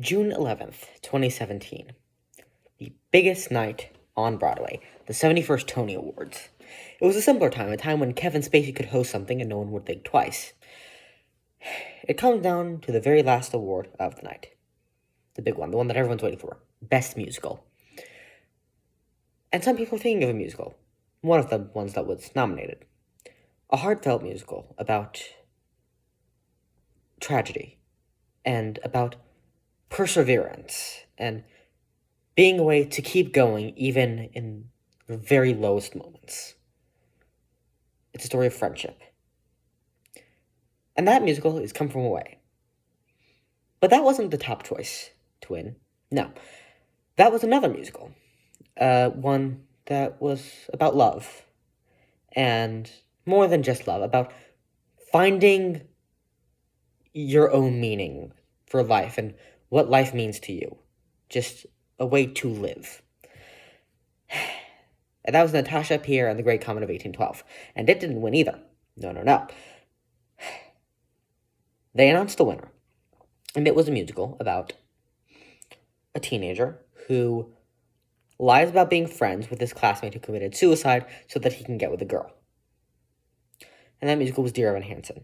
June 11th, 2017. The biggest night on Broadway, the 71st Tony Awards. It was a simpler time, a time when Kevin Spacey could host something and no one would think twice. It comes down to the very last award of the night. The big one, the one that everyone's waiting for. Best Musical. And some people are thinking of a musical. One of the ones that was nominated. A heartfelt musical about tragedy and about perseverance and being a way to keep going even in the very lowest moments. It's a story of friendship. And that musical is Come From Away. But that wasn't the top choice to win. No. That was another musical. One that was about love. And more than just love, about finding your own meaning for life and what life means to you. Just a way to live. And that was Natasha, Pierre, and the Great Comet of 1812. And it didn't win either. No. They announced the winner. And it was a musical about a teenager who lies about being friends with his classmate who committed suicide so that he can get with a girl. And that musical was Dear Evan Hansen.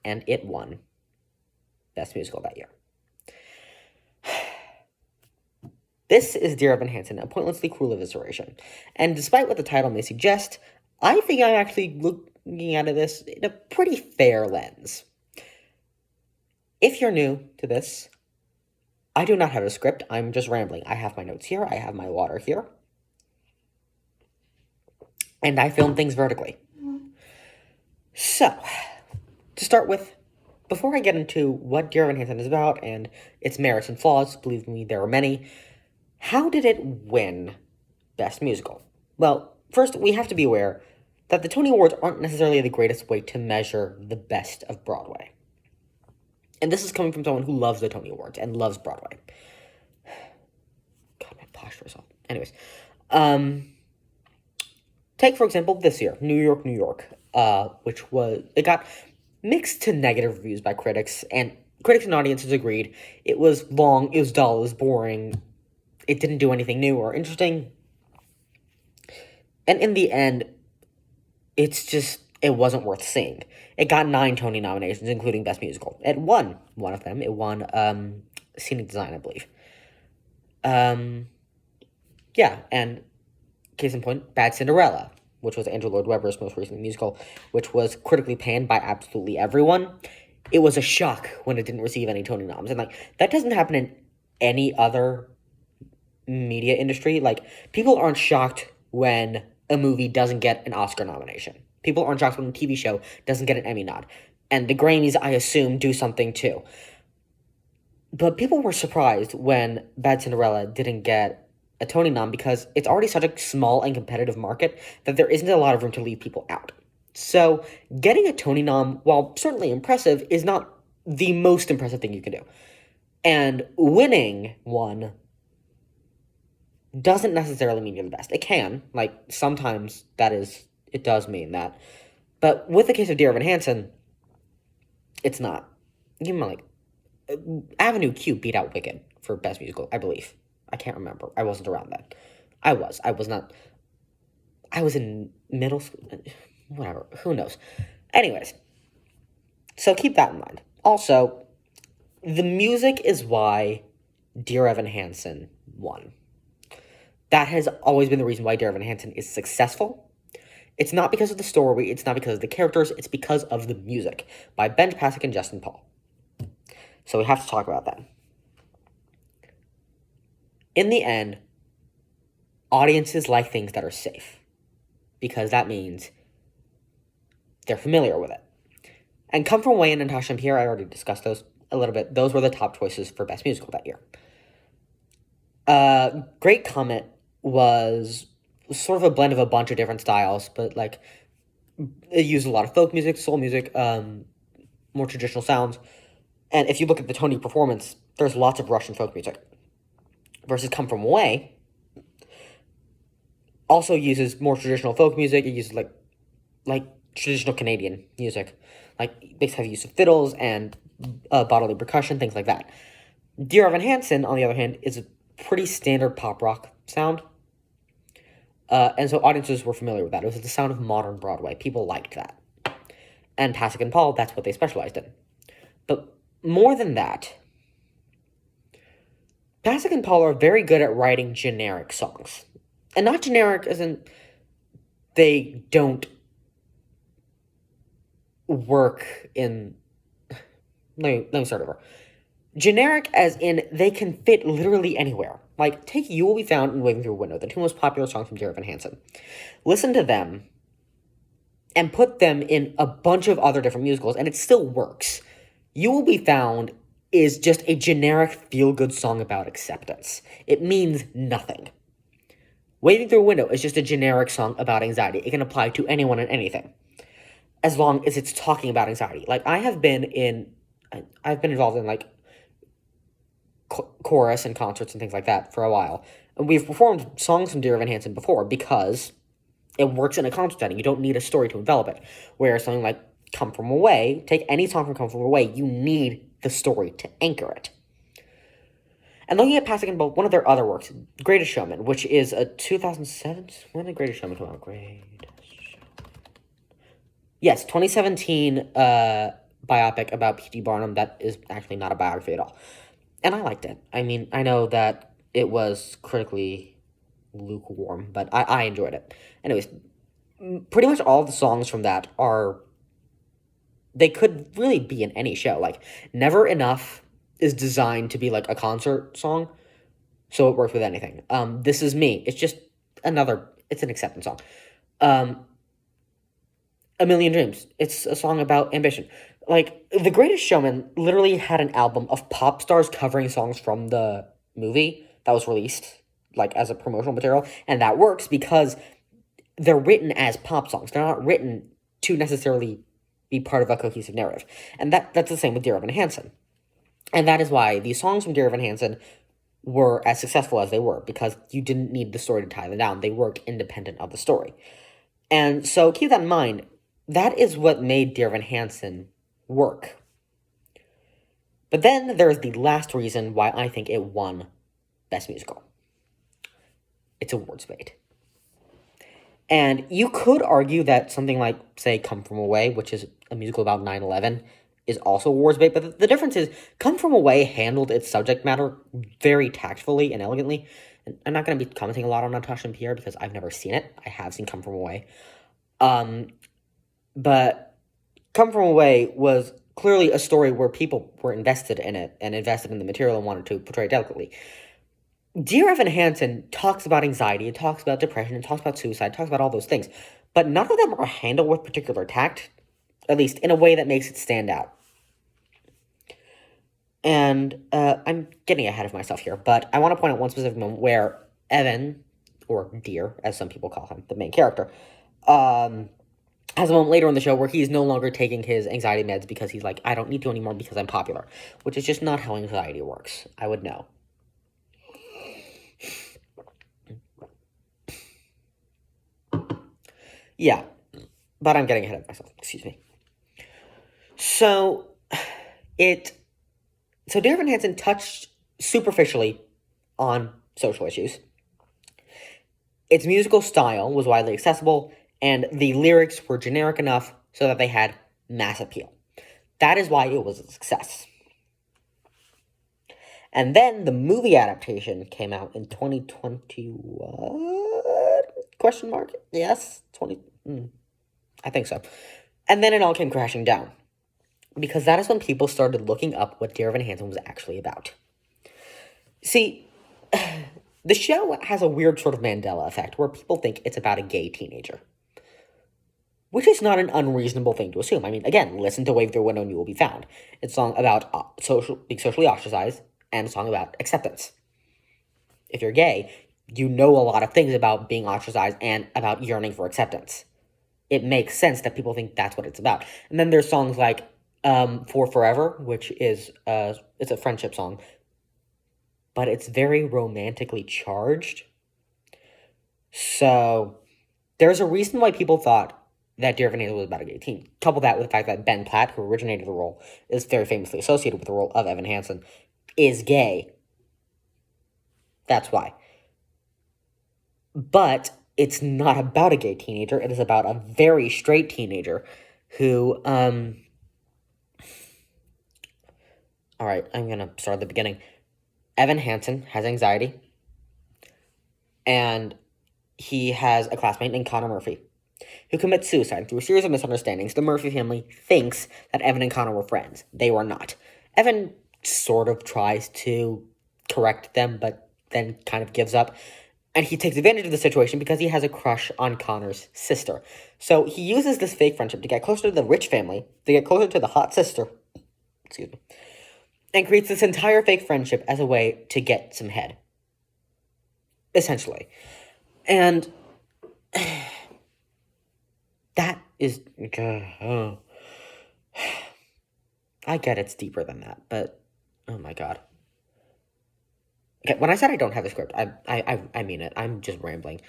And it won Best Musical that year. This is Dear Evan Hansen, a pointlessly cruel evisceration. And despite what the title may suggest, I think I'm actually looking at this in a pretty fair lens. If you're new to this, I do not have a script. I'm just rambling. I have my notes here. I have my water here. And I film things vertically. So, to start with, before I get into what Dear Evan Hansen is about and its merits and flaws, believe me, there are many, how did it win Best Musical? Well, first, we have to be aware that the Tony Awards aren't necessarily the greatest way to measure the best of Broadway. And this is coming from someone who loves the Tony Awards and loves Broadway. God, my posture's off. Anyways. Take, for example, this year, New York, which it got mixed to negative reviews by critics, and critics and audiences agreed. It was long, it was dull, it was boring, it didn't do anything new or interesting. And in the end, it wasn't worth seeing. It got 9 Tony nominations, including Best Musical. It won one of them. It won Scenic Design, I believe. Yeah, and case in point, Bad Cinderella, which was Andrew Lloyd Webber's most recent musical, which was critically panned by absolutely everyone. It was a shock when it didn't receive any Tony noms. And, that doesn't happen in any other media industry. People aren't shocked when a movie doesn't get an Oscar nomination. People aren't shocked when a TV show doesn't get an Emmy nod. And the Grammys, I assume, do something too. But people were surprised when Bad Cinderella didn't get a Tony nom because it's already such a small and competitive market that there isn't a lot of room to leave people out. So getting a Tony nom, while certainly impressive, is not the most impressive thing you can do. And winning one doesn't necessarily mean you're the best. It can. Sometimes it does mean that. But with the case of Dear Evan Hansen, it's not. Avenue Q beat out Wicked for Best Musical, I believe. I can't remember. I wasn't around then. I was not. I was in middle school. Whatever. Who knows? Anyways. So keep that in mind. Also, the music is why Dear Evan Hansen won. That has always been the reason why Dear Evan Hansen is successful. It's not because of the story, it's not because of the characters, it's because of the music by Ben Pasek and Justin Paul. So we have to talk about that. In the end, audiences like things that are safe, because that means they're familiar with it. And Come From Away and Natasha and Pierre, I already discussed those a little bit. Those were the top choices for Best Musical that year. Great Comet was sort of a blend of a bunch of different styles, but it used a lot of folk music, soul music, more traditional sounds. And if you look at the Tony performance, there's lots of Russian folk music. Versus Come From Away also uses more traditional folk music. It uses like traditional Canadian music, big heavy use of fiddles and bodily percussion, things like that. Dear Evan Hansen, on the other hand, is a pretty standard pop rock sound. And so audiences were familiar with that. It was the sound of modern Broadway. People liked that. And Pasek and Paul, that's what they specialized in. But more than that, Pasek and Paul are very good at writing generic songs. And not generic as in they don't work in... Let me start over. Generic as in they can fit literally anywhere. Like, take You Will Be Found and Waving Through a Window, the two most popular songs from Dear Evan Hansen. Listen to them and put them in a bunch of other different musicals, and it still works. You Will Be Found is just a generic feel-good song about acceptance. It means nothing. Waving Through a Window is just a generic song about anxiety. It can apply to anyone and anything, as long as it's talking about anxiety. Like, I've been involved in, like, chorus and concerts and things like that for a while. And we've performed songs from Dear Evan Hansen before because it works in a concert setting. You don't need a story to envelop it. Whereas something like Come From Away, take any song from Come From Away, you need the story to anchor it. And looking at Pasek and Paul, one of their other works, Greatest Showman, which is a 2007... When did Greatest Showman come out? Yes, 2017 biopic about P.T. Barnum that is actually not a biography at all. And I liked it. I mean, I know that it was critically lukewarm, but I enjoyed it. Anyways, pretty much all the songs from that are... They could really be in any show. Like, Never Enough is designed to be like a concert song, so it works with anything. This Is Me. It's just it's an acceptance song. A Million Dreams. It's a song about ambition. Like, The Greatest Showman literally had an album of pop stars covering songs from the movie that was released, like, as a promotional material, and that works because they're written as pop songs. They're not written to necessarily be part of a cohesive narrative. And that's the same with Dear Evan Hansen. And that is why these songs from Dear Evan Hansen were as successful as they were, because you didn't need the story to tie them down. They worked independent of the story. And so keep that in mind. That is what made Dear Evan Hansen work. But then there is the last reason why I think it won Best Musical. It's awards bait. And you could argue that something like, say, Come From Away, which is a musical about 9/11, is also awards bait. But the difference is, Come From Away handled its subject matter very tactfully and elegantly. And I'm not going to be commenting a lot on Natasha and Pierre because I've never seen it. I have seen Come From Away. But Come From Away was clearly a story where people were invested in it and invested in the material and wanted to portray it delicately. Dear Evan Hansen talks about anxiety, it talks about depression, it talks about suicide, it talks about all those things. But none of them are handled with particular tact, at least in a way that makes it stand out. And I'm getting ahead of myself here, but I want to point out one specific moment where Evan, or Dear, as some people call him, the main character, has a moment later in the show where he's no longer taking his anxiety meds because he's like, I don't need to anymore because I'm popular, which is just not how anxiety works. I would know. Yeah, but I'm getting ahead of myself. Excuse me. So, Dear Evan Hansen touched superficially on social issues. Its musical style was widely accessible, and the lyrics were generic enough so that they had mass appeal. That is why it was a success. And then the movie adaptation came out in 2021? Question mark? Yes? I think so. And then it all came crashing down. Because that is when people started looking up what Dear Evan Hansen was actually about. See, the show has a weird sort of Mandela effect where people think it's about a gay teenager. Which is not an unreasonable thing to assume. I mean, again, listen to Wave Through a Window and You Will Be Found. It's a song about being socially ostracized, and a song about acceptance. If you're gay, you know a lot of things about being ostracized and about yearning for acceptance. It makes sense that people think that's what it's about. And then there's songs like For Forever, which is it's a friendship song, but it's very romantically charged. So there's a reason why people thought that Dear Evan Hansen was about a gay teen. Couple that with the fact that Ben Platt, who originated the role, is very famously associated with the role of Evan Hansen. is gay. That's why. But it's not about a gay teenager. It is about a very straight teenager who, all right, I'm going to start at the beginning. Evan Hansen has anxiety, and he has a classmate named Connor Murphy, who commits suicide through a series of misunderstandings. The Murphy family thinks that Evan and Connor were friends. They were not. Evan sort of tries to correct them, but then kind of gives up. And he takes advantage of the situation because he has a crush on Connor's sister. So he uses this fake friendship to get closer to the rich family, to get closer to the hot sister, excuse me, and creates this entire fake friendship as a way to get some head. Essentially. And that is... I get it's deeper than that, but... Oh my god. Okay, when I said I don't have a script, I mean it. I'm just rambling.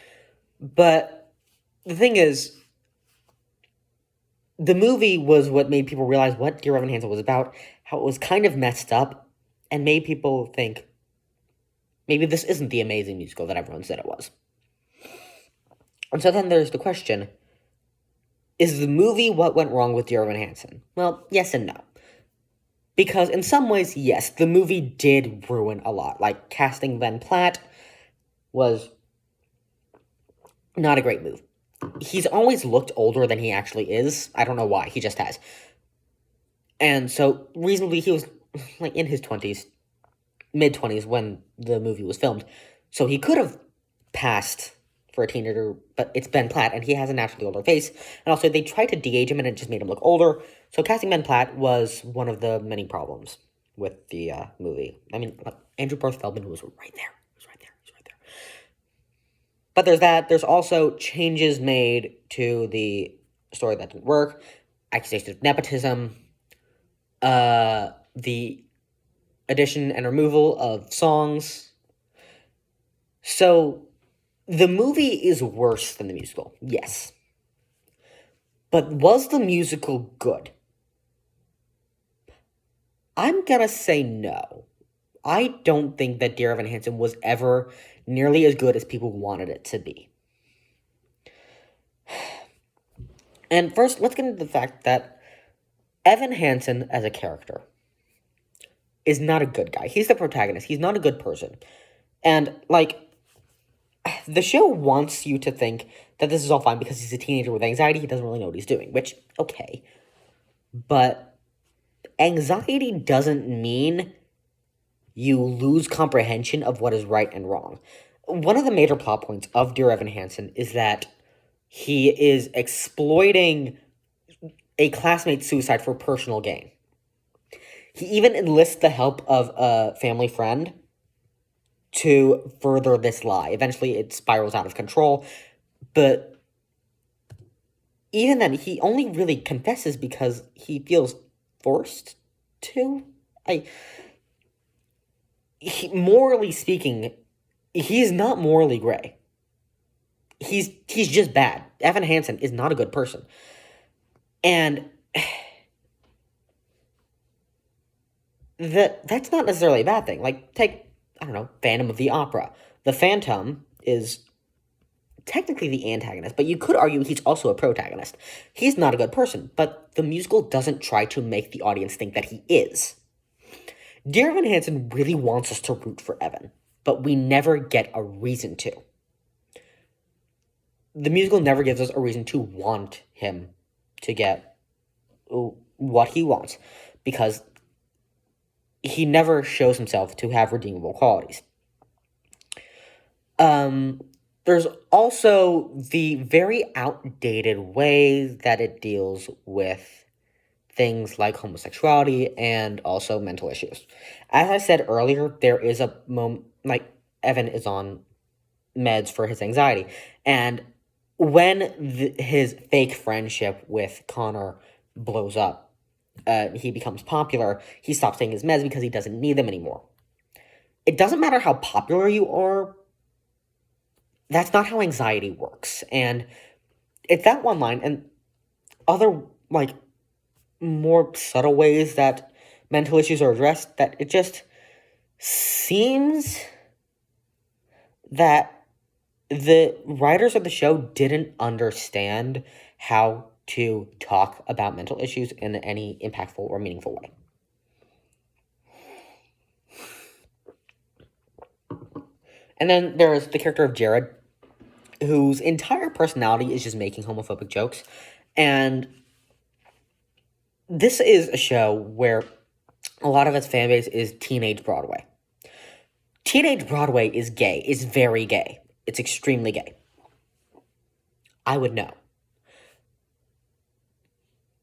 But the thing is, the movie was what made people realize what Dear Evan Hansen was about, how it was kind of messed up, and made people think, maybe this isn't the amazing musical that everyone said it was. And so then there's the question, is the movie what went wrong with Dear Evan Hansen? Well, yes and no. Because in some ways, yes, the movie did ruin a lot. Like, casting Ben Platt was not a great move. He's always looked older than he actually is. I don't know why, he just has. And so, reasonably, he was, like, in his 20s, mid-20s when the movie was filmed. So he could have passed for a teenager, but it's Ben Platt, and he has a naturally older face. And also, they tried to de-age him, and it just made him look older. So casting Ben Platt was one of the many problems with the movie. I mean, Andrew Barth Feldman was right there. He was right there. But there's that. There's also changes made to the story that didn't work. Accusations of nepotism. The addition and removal of songs. So... the movie is worse than the musical, yes. But was the musical good? I'm gonna say no. I don't think that Dear Evan Hansen was ever nearly as good as people wanted it to be. And first, let's get into the fact that Evan Hansen as a character is not a good guy. He's the protagonist. He's not a good person. And, like... the show wants you to think that this is all fine because he's a teenager with anxiety. He doesn't really know what he's doing, which, okay. But anxiety doesn't mean you lose comprehension of what is right and wrong. One of the major plot points of Dear Evan Hansen is that he is exploiting a classmate's suicide for personal gain. He even enlists the help of a family friend to further this lie. Eventually, it spirals out of control, but even then, he only really confesses because he feels forced to. Morally speaking, he's not morally gray. He's just bad. Evan Hansen is not a good person. And that's not necessarily a bad thing. Like, take... I don't know, Phantom of the Opera. The Phantom is technically the antagonist, but you could argue he's also a protagonist. He's not a good person, but the musical doesn't try to make the audience think that he is. Dear Evan Hansen really wants us to root for Evan, but we never get a reason to. The musical never gives us a reason to want him to get what he wants, because he never shows himself to have redeemable qualities. There's also the very outdated way that it deals with things like homosexuality and also mental issues. As I said earlier, there is a moment, like, Evan is on meds for his anxiety, and when his fake friendship with Connor blows up, he becomes popular, he stops taking his meds because he doesn't need them anymore. It doesn't matter how popular you are, that's not how anxiety works. And it's that one line, and other, like, more subtle ways that mental issues are addressed, that it just... seems that the writers of the show didn't understand how to talk about mental issues in any impactful or meaningful way. And then there's the character of Jared, whose entire personality is just making homophobic jokes. And this is a show where a lot of its fan base is teenage Broadway. Teenage Broadway is gay, is very gay. It's extremely gay. I would know.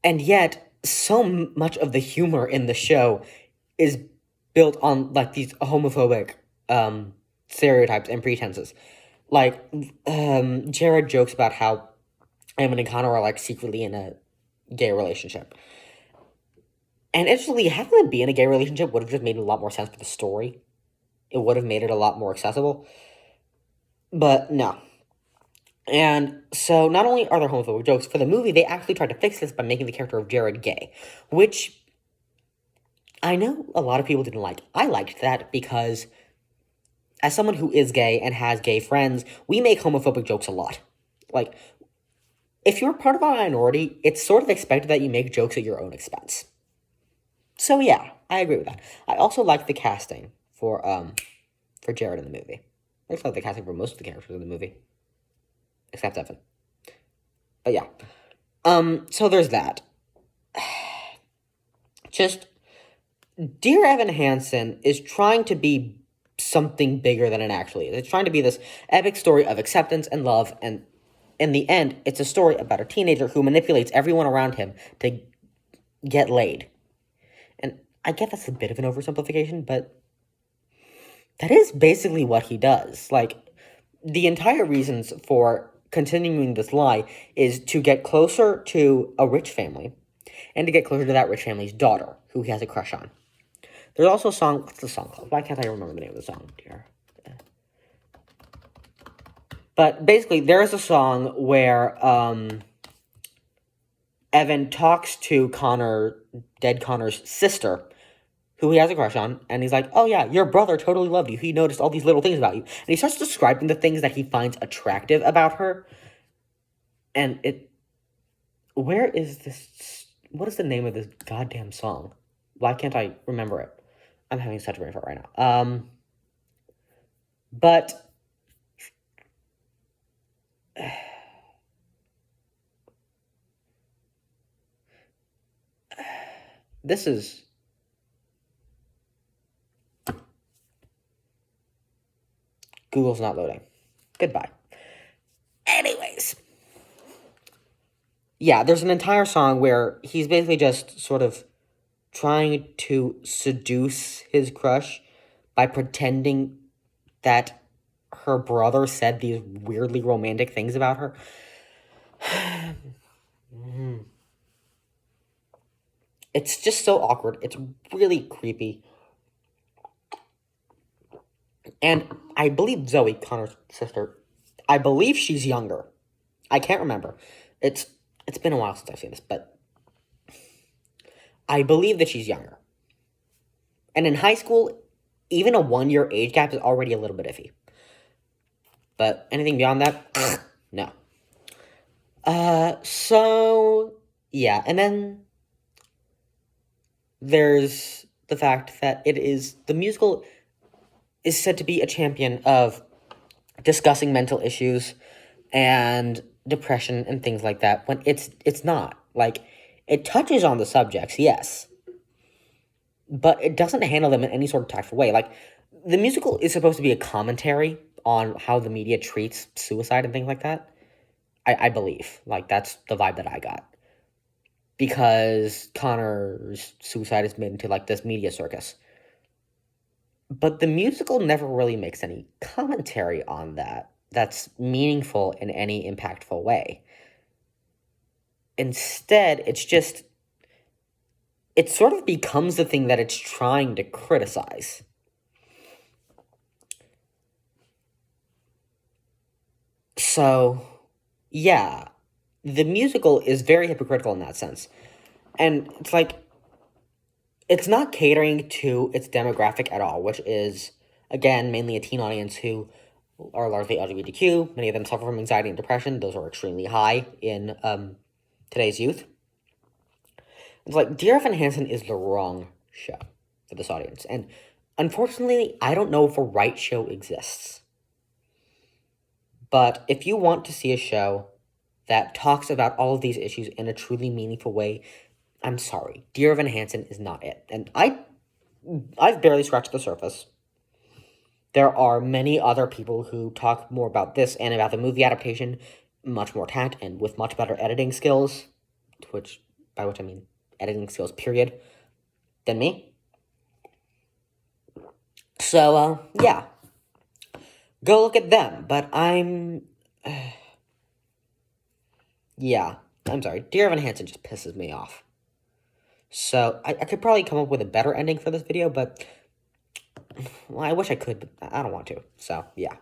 And yet, so much of the humor in the show is built on, like, these homophobic stereotypes and pretenses. Like, Jared jokes about how Evan and Connor are, like, secretly in a gay relationship. And interestingly, having them be in a gay relationship would have just made a lot more sense for the story. It would have made it a lot more accessible. But no. And so not only are there homophobic jokes, for the movie, they actually tried to fix this by making the character of Jared gay. Which I know a lot of people didn't like. I liked that because as someone who is gay and has gay friends, we make homophobic jokes a lot. Like, if you're part of a minority, it's sort of expected that you make jokes at your own expense. So yeah, I agree with that. I also like the casting for Jared in the movie. I like the casting for most of the characters in the movie, except Evan. But yeah, so there's that. Just Dear Evan Hansen is trying to be something bigger than it actually is. It's trying to be this epic story of acceptance and love, and in the end, it's a story about a teenager who manipulates everyone around him to get laid. And I get that's a bit of an oversimplification, but that is basically what he does. Like, the entire reasons for continuing this lie is to get closer to a rich family and to get closer to that rich family's daughter, who he has a crush on. There's also a song. What's the song called? Why can't I remember the name of the song, dear? But basically, there is a song where Evan talks to dead Connor's sister, who he has a crush on, and he's like, oh yeah, your brother totally loved you. He noticed all these little things about you. And he starts describing the things that he finds attractive about her. And where is this, what is the name of this goddamn song? Why can't I remember it? I'm having such a brain fart right now. But this is Google's not loading. Goodbye. Anyways. Yeah, there's an entire song where he's basically just sort of trying to seduce his crush by pretending that her brother said these weirdly romantic things about her. It's just so awkward. It's really creepy. And I believe Zoe, Connor's sister, I believe she's younger. I can't remember. It's been a while since I've seen this, but I believe that she's younger. And in high school, even a 1-year age gap is already a little bit iffy. But anything beyond that, no. So, yeah, and then there's the fact that the musical is said to be a champion of discussing mental issues and depression and things like that, when it's not. Like, it touches on the subjects, yes, but it doesn't handle them in any sort of tactful way. Like, the musical is supposed to be a commentary on how the media treats suicide and things like that. I believe. Like, that's the vibe that I got. Because Connor's suicide is made into, like, this media circus. But the musical never really makes any commentary on that that's meaningful in any impactful way. Instead, it sort of becomes the thing that it's trying to criticize. So, yeah, the musical is very hypocritical in that sense. And it's like, it's not catering to its demographic at all, which is, again, mainly a teen audience who are largely LGBTQ. Many of them suffer from anxiety and depression. Those are extremely high in today's youth. It's like, Dear Evan Hansen is the wrong show for this audience. And unfortunately, I don't know if a right show exists. But if you want to see a show that talks about all of these issues in a truly meaningful way, I'm sorry. Dear Evan Hansen is not it. And I've barely scratched the surface. There are many other people who talk more about this and about the movie adaptation, much more tact and with much better editing skills, by which I mean editing skills, period, than me. So, yeah. Go look at them, but yeah, I'm sorry. Dear Evan Hansen just pisses me off. So, I could probably come up with a better ending for this video, but well, I wish I could, but I don't want to. So, yeah.